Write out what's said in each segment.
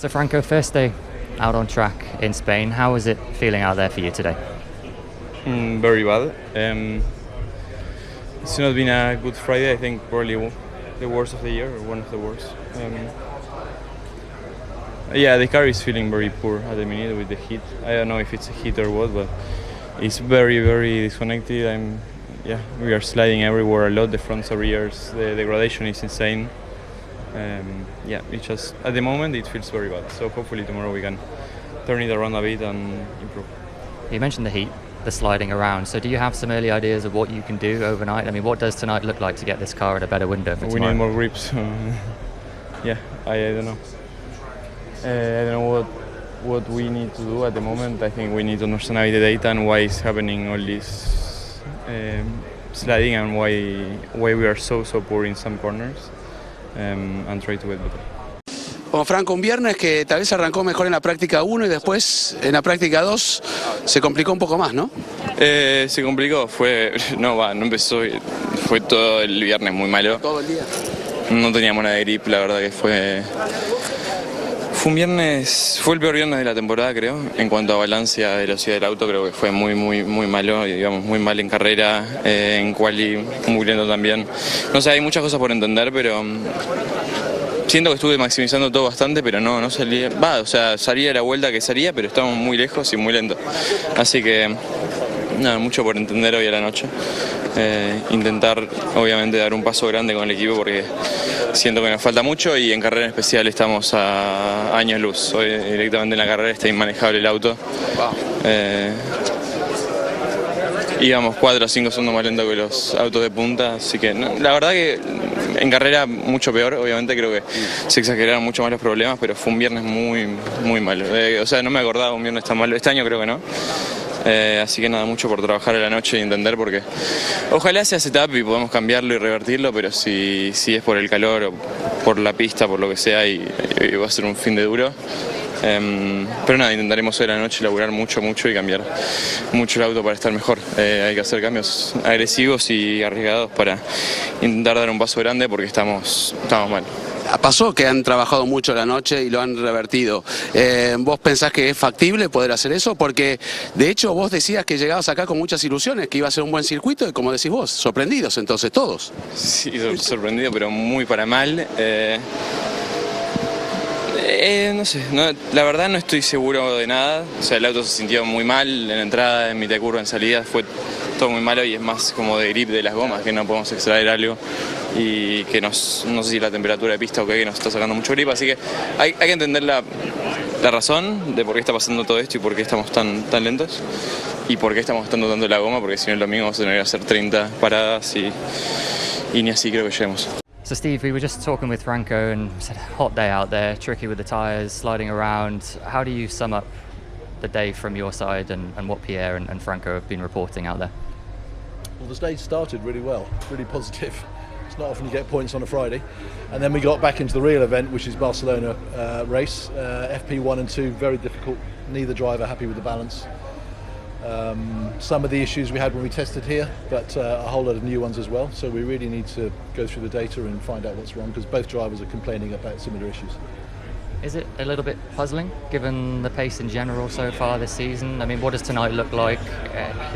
So Franco, first day out on track in Spain. How was it feeling out there for you today? Very bad. It's not been a good Friday. I think probably the worst of the year, or one of the worst. Yeah, the car is feeling very poor at the minute with the heat. I don't know if it's a heat or what, but it's very, very disconnected. We are sliding everywhere a lot. The front rears, the degradation is insane. It's just at the moment it feels very bad. So hopefully tomorrow we can turn it around a bit and improve. You mentioned the heat, the sliding around. So do you have some early ideas of what you can do overnight? I mean, what does tonight look like to get this car at a better window for tomorrow? We need more grips. I don't know. I don't know what we need to do at the moment. I think we need to understand the data and why is happening all this sliding and why we are so poor in some corners, and try to get better. Bueno, Franco, un viernes que tal vez arrancó mejor en la práctica 1 y después en la práctica 2 se complicó un poco más, ¿no? Se complicó, no empezó, fue todo el viernes muy malo. Todo el día. No teníamos nada de grip, la verdad que fue un viernes, fue el peor viernes de la temporada, creo. En cuanto a balance, a velocidad del auto, creo que fue muy malo, digamos, muy mal en carrera, en quali, muy lento también. No sé, hay muchas cosas por entender, pero siento que estuve maximizando todo bastante, pero no salía. Salía la vuelta que salía, pero estábamos muy lejos y muy lento. Así que nada, mucho por entender hoy a la noche. Intentar, obviamente, dar un paso grande con el equipo porque siento que nos falta mucho y en carrera en especial estamos a años luz. Hoy directamente en la carrera está inmanejable el auto. Íbamos 4 o 5 segundos más lento que los autos de punta, así que la verdad que en carrera mucho peor, obviamente creo que se exageraron mucho más los problemas, pero fue un viernes muy malo. No me acordaba un viernes tan malo, este año creo que no. Así que nada, mucho por trabajar a la noche y entender, porque ojalá sea setup y podamos cambiarlo y revertirlo, pero si es por el calor o por la pista, por lo que sea, y va a ser un fin de duro. Pero nada, intentaremos hoy a la noche laburar mucho y cambiar mucho el auto para estar mejor. Hay que hacer cambios agresivos y arriesgados para intentar dar un paso grande porque estamos mal. Pasó que han trabajado mucho la noche y lo han revertido. ¿Vos pensás que es factible poder hacer eso? Porque de hecho vos decías que llegabas acá con muchas ilusiones, que iba a ser un buen circuito y como decís vos, sorprendidos entonces todos. Sí, sorprendido, pero muy para mal. No sé, la verdad no estoy seguro de nada. O sea, el auto se sintió muy mal en entrada, en mitad de curva, en salida, fue todo muy malo y es más como de grip de las gomas, que no podemos extraer algo y que no sé si la temperatura de pista o qué, que nos está sacando mucho grip, así que hay que entender la razón de por qué está pasando todo esto y por qué estamos tan lentos y por qué estamos gastando tanto la goma, porque si no el domingo vamos a tener que hacer 30 paradas y ni así creo que lleguemos. So Steve, we were just talking with Franco and said hot day out there, tricky with the tyres, sliding around. How do you sum up the day from your side and what Pierre and Franco have been reporting out there? Well, the day started really well, really positive. It's not often you get points on a Friday. And then we got back into the real event, which is Barcelona race. FP1 and 2, very difficult. Neither driver happy with the balance. Some of the issues we had when we tested here, but a whole lot of new ones as well. So we really need to go through the data and find out what's wrong, because both drivers are complaining about similar issues. Is it a little bit puzzling, given the pace in general so far this season? I mean, what does tonight look like,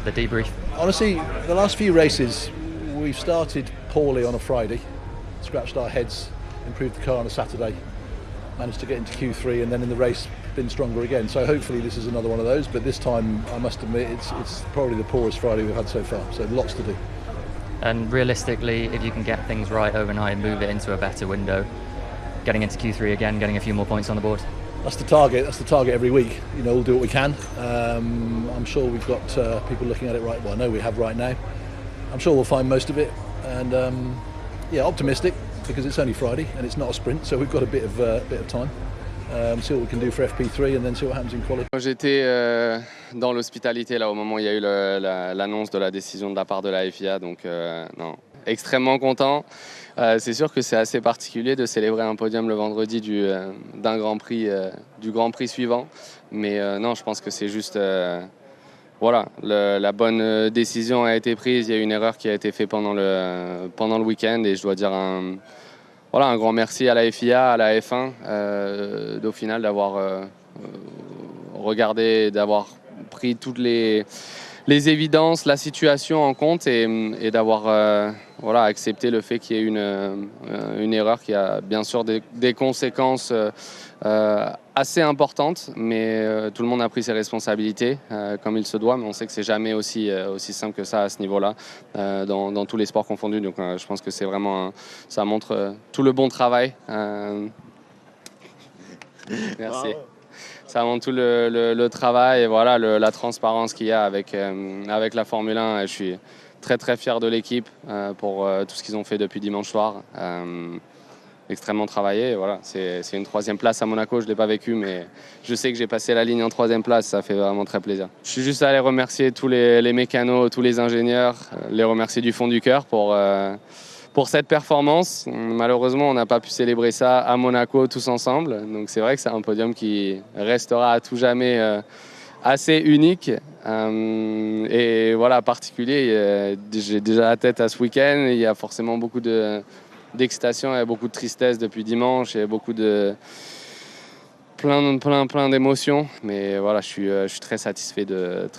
the debrief? Honestly, the last few races, we've started poorly on a Friday, scratched our heads, improved the car on a Saturday, managed to get into Q3, and then in the race been stronger again. So hopefully this is another one of those, but this time I must admit it's probably the poorest Friday we've had so far, so lots to do. And realistically, if you can get things right overnight and move it into a better window, getting into Q3 again, getting a few more points on the board? That's the target every week. You know, we'll do what we can. I'm sure we've got people looking at it right, well I know we have right now. I'm sure we'll find most of it, and optimistic, because it's only Friday and it's not a sprint, so we've got a bit of time. See what we can do for FP3 and then see what happens in quality. J'étais dans l'hospitalité là au moment où il y a eu l'annonce de la décision de la part de la FIA, donc non, extrêmement content. C'est sûr que c'est assez particulier de célébrer un podium le vendredi d'un Grand Prix, du Grand Prix suivant, mais non, je pense que c'est juste la bonne décision a été prise. Il y a eu une erreur qui a été faite pendant le week-end et je dois dire voilà, un grand merci à la FIA, à la F1, au final d'avoir regardé, d'avoir pris toutes les évidences, la situation en compte et d'avoir voilà, accepté le fait qu'il y ait une erreur qui a bien sûr des conséquences assez importantes, mais tout le monde a pris ses responsabilités comme il se doit, mais on sait que c'est jamais aussi simple que ça à ce niveau-là, dans tous les sports confondus. Donc je pense que c'est vraiment, ça montre tout le bon travail. Merci. Ça montre tout le travail et voilà, la transparence qu'il y a avec la Formule 1. Et je suis très très fier de l'équipe pour tout ce qu'ils ont fait depuis dimanche soir. Extrêmement travaillé. Et voilà, c'est une 3e place à Monaco, je ne l'ai pas vécu, mais je sais que j'ai passé la ligne en 3e place, ça fait vraiment très plaisir. Je suis juste allé remercier tous les mécanos, tous les ingénieurs, les remercier du fond du cœur pour cette performance. Malheureusement, on n'a pas pu célébrer ça à Monaco tous ensemble. Donc c'est vrai que c'est un podium qui restera à tout jamais assez unique et voilà, particulier. J'ai déjà la tête à ce week-end. Il y a forcément beaucoup d'excitation et beaucoup de tristesse depuis dimanche et beaucoup de plein d'émotions. Mais voilà, je suis très satisfait de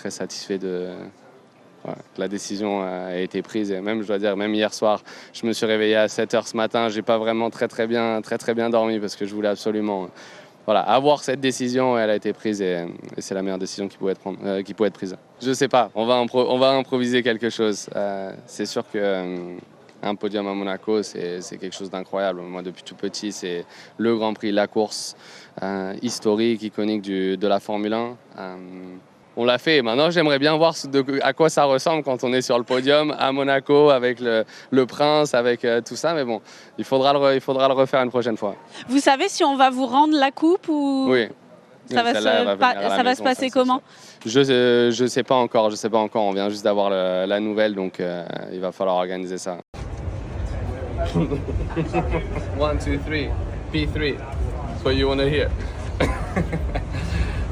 voilà, la décision a été prise et même, je dois dire, même hier soir, je me suis réveillé à 7h ce matin, j'ai pas vraiment très bien dormi parce que je voulais absolument voilà, avoir cette décision et elle a été prise et c'est la meilleure décision qui pouvait être prise. Je sais pas, on va improviser quelque chose. C'est sûr que un podium à Monaco, c'est quelque chose d'incroyable. Moi, depuis tout petit, c'est le Grand Prix, la course historique, iconique de la Formule 1. On l'a fait. Maintenant, j'aimerais bien voir à quoi ça ressemble quand on est sur le podium à Monaco avec le prince, avec tout ça. Mais bon, il faudra le refaire une prochaine fois. Vous savez si on va vous rendre la coupe ou oui. Ça va se passer comment? Je sais pas encore. On vient juste d'avoir la nouvelle, donc il va falloir organiser ça. 1, 2, 3, P3. That's what you want to hear.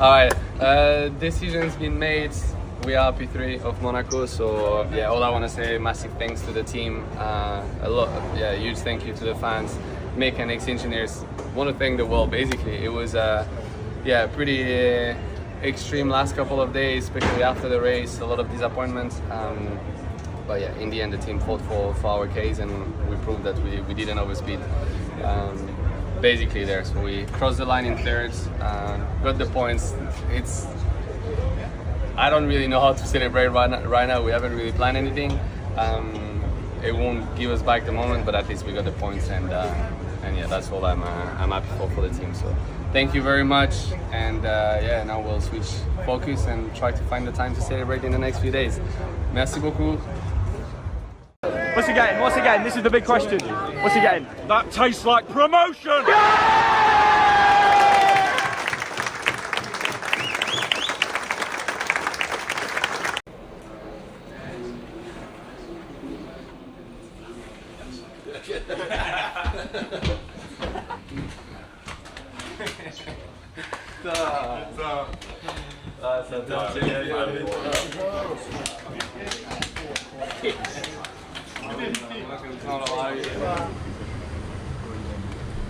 All right, decision's been made. We are P3 of Monaco, so yeah, all I want to say, massive thanks to the team. Huge thank you to the fans, mechanics, engineers. Want to thank the world. Basically, it was pretty extreme last couple of days, especially after the race. A lot of disappointment. But yeah, in the end, the team fought for our case, and we proved that we didn't overspeed. Basically there, so we crossed the line in third, got the points. I don't really know how to celebrate right now. We haven't really planned anything. It won't give us back the moment, but at least we got the points, and yeah, that's all I'm happy for the team. So thank you very much, and now we'll switch focus and try to find the time to celebrate in the next few days. Merci beaucoup. What's he getting? What's he getting? This is the big question. What's he getting? That tastes like promotion!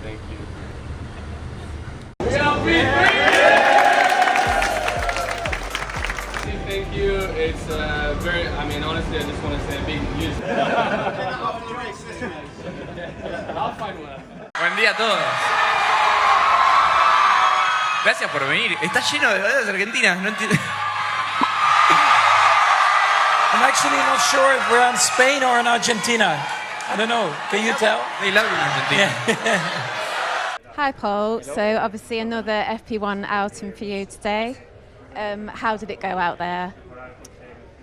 Thank you. Thank you. It's honestly, I just want to say a big news. I'll find one. Buen día a todos. Gracias por venir. Está lleno de banderas argentinas. No entiendo. I'm actually not sure if we're in Spain or in Argentina. I don't know. Can you tell? They love you in Argentina. Hi Paul, so obviously another FP1 outing for you today. How did it go out there?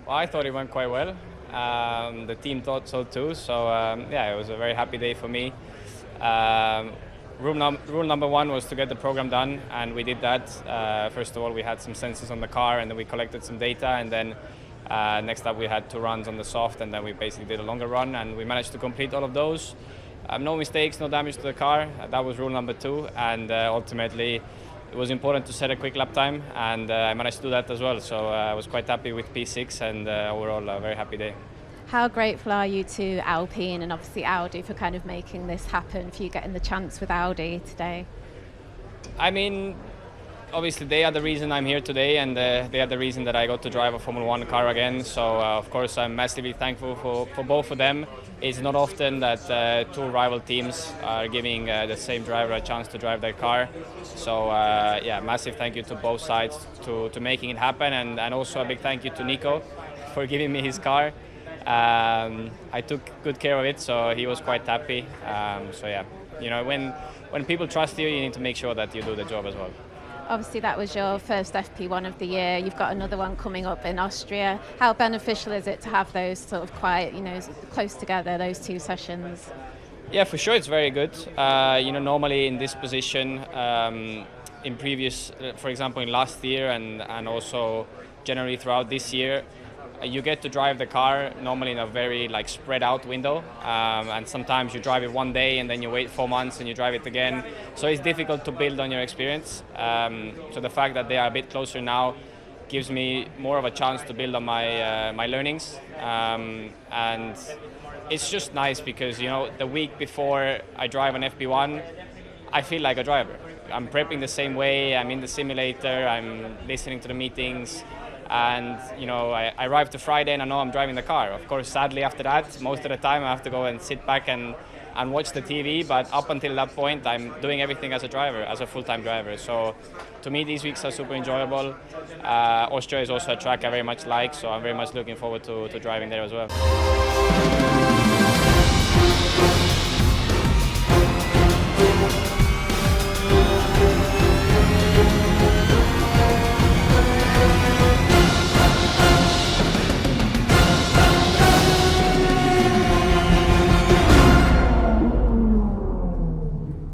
Well, I thought it went quite well. The team thought so too, so it was a very happy day for me. Rule number one was to get the program done, and we did that. First of all, we had some sensors on the car, and then we collected some data, and then next up we had 2 runs on the soft, and then we basically did a longer run, and we managed to complete all of those. No mistakes, no damage to the car. That was rule number 2, and ultimately it was important to set a quick lap time, and I managed to do that as well. So I was quite happy with P6, and overall a very happy day. How grateful are you to Alpine and obviously Audi for kind of making this happen, for you getting the chance with Audi today? I mean, obviously they are the reason I'm here today, and they are the reason that I got to drive a Formula 1 car again. So of course I'm massively thankful for both of them. It's not often that two rival teams are giving the same driver a chance to drive their car. So yeah, massive thank you to both sides to making it happen, and also a big thank you to Nico for giving me his car. I took good care of it, so he was quite happy. So yeah, you know, when people trust you, you need to make sure that you do the job as well. Obviously that was your first FP1 of the year. You've got another one coming up in Austria. How beneficial is it to have those sort of quiet, you know, close together, those two sessions? Yeah, for sure it's very good. You know, normally in this position, in previous, for example, in last year and also generally throughout this year, you get to drive the car normally in a very like spread out window, and sometimes you drive it one day and then you wait 4 months and you drive it again. So it's difficult to build on your experience. So the fact that they are a bit closer now gives me more of a chance to build on my learnings, and it's just nice because, you know, the week before I drive an FP1, I feel like a driver. I'm prepping the same way. I'm in the simulator. I'm listening to the meetings. And you know, I arrive to Friday and I know I'm driving the car. Of course, sadly after that, most of the time I have to go and sit back and watch the TV, but up until that point I'm doing everything as a driver, as a full-time driver. So to me these weeks are super enjoyable. Austria is also a track I very much like, so I'm very much looking forward to driving there as well.